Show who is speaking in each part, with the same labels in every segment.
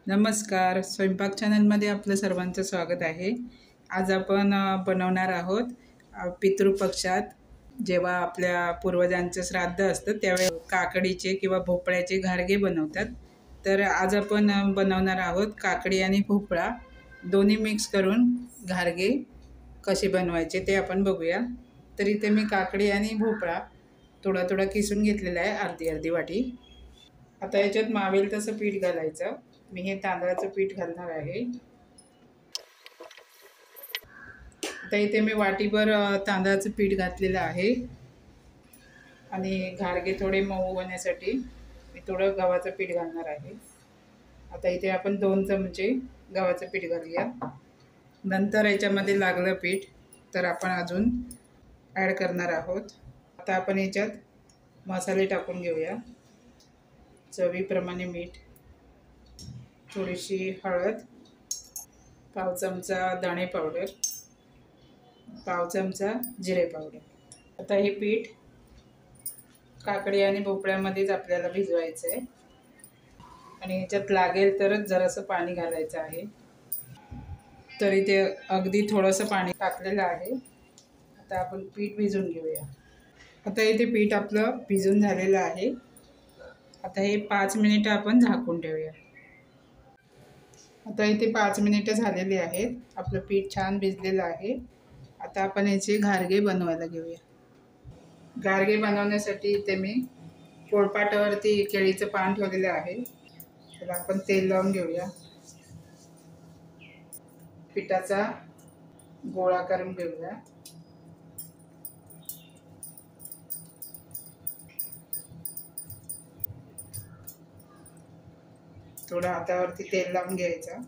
Speaker 1: नमस्कार, स्वयंपाक चॅनलमध्ये आपलं सर्वांचं स्वागत आहे। आज आपण बनवणार आहोत पितृपक्षात जेव्हा आपल्या पूर्वजांचं श्राद्ध असतं त्यावेळी काकडीचे किंवा भोपळ्याचे घारगे बनवतात। तर आज आपण बनवणार आहोत काकडी आणि भोपळा दोन्ही मिक्स करून घारगे कसे बनवायचे ते आपण बघूया। तर इथे मी काकडी आणि भोपळा थोडा थोडा किसून घेतलेला आहे, अर्धी अर्धी वाटी। आता याच्यात मावेल तसं पीठ घालायचं। मी हे तांदळाचं पीठ घालणार आहे। आता इथे मी वाटीभर तांदळाचं पीठ घातलेलं आहे आणि घारगे थोडे मऊ होण्यासाठी मी थोडं गव्हाचं पीठ घालणार आहे। आता इथे आपण 2 चमचे गव्हाचं पीठ घालूया। नंतर याच्यामध्ये लागलं पीठ तर आपण अजून ॲड करणार आहोत। आता आपण याच्यात मसाले टाकून घेऊया। चवीप्रमाणे मीठ, थोडीशी हळद, पाव चमचा धणे पावडर, पाव चमचा जिरे पावडर। आता हे पीठ काकडी आणि भोपळ्यामध्येच आपल्याला भिजवायचं आहे आणि याच्यात लागेल तरच जरासं पाणी घालायचं आहे। तर इथे अगदी थोडंसं पाणी टाकलेलं आहे। आता आपण पीठ भिजवून घेऊया। आता इथे पीठ आपलं भिजून झालेलं आहे। आता हे 5 मिनिटं आपण झाकून ठेवूया। आता इथे 5 मिनिटं झालेली आहेत। आपलं पीठ छान भिजलेलं आहे। आता आपण याचे घारगे बनवायला घेऊया। घारगे बनवण्यासाठी इथे मी पोळपाटावरती केळीचं पान ठेवलेलं आहे। तर आपण तेल लावून घेऊया। पिठाचा गोळा करून घेऊया। थोडं हातावरती तेल लावून घ्यायचं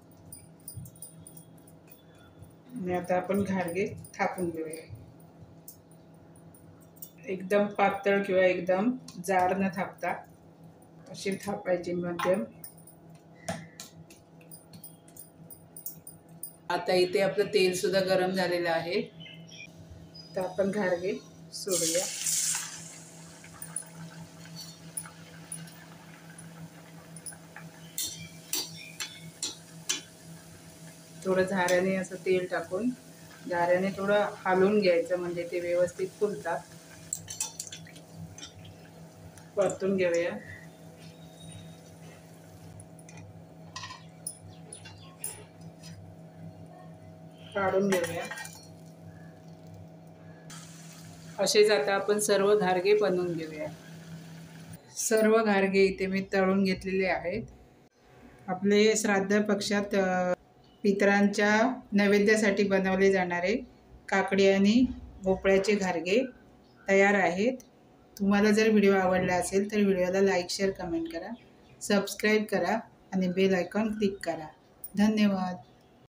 Speaker 1: आणि आता आपण घारगे थापून घेऊया। एकदम पातळ किंवा एकदम जाड न थापता अशी थापायची मध्यम। आता इथे आपलं तेल सुद्धा गरम झालेलं आहे। तर आपण घारगे सोडूया। थोडं झाऱ्याने असं तेल टाकून झाऱ्याने थोडं हलवून घ्यायचं म्हणजे ते व्यवस्थित फुलतात। परतून घेऊया। काढून घेऊया। असेच आता आपण सर्व घारगे बनवून घेऊया। सर्व घारगे इथे मी तळून घेतलेले आहेत। आपले श्राद्ध पक्षात पितरांच्या नैवेद्यासाठी बनवले जाणारे काकडी आणि भोपळ्याचे घारगे तयार आहेत। तुम्हाला जर व्हिडिओ आवडला असेल तर व्हिडिओला लाईक, शेअर, कमेंट करा, सबस्क्राईब करा आणि बेल आयकॉन क्लिक करा। धन्यवाद।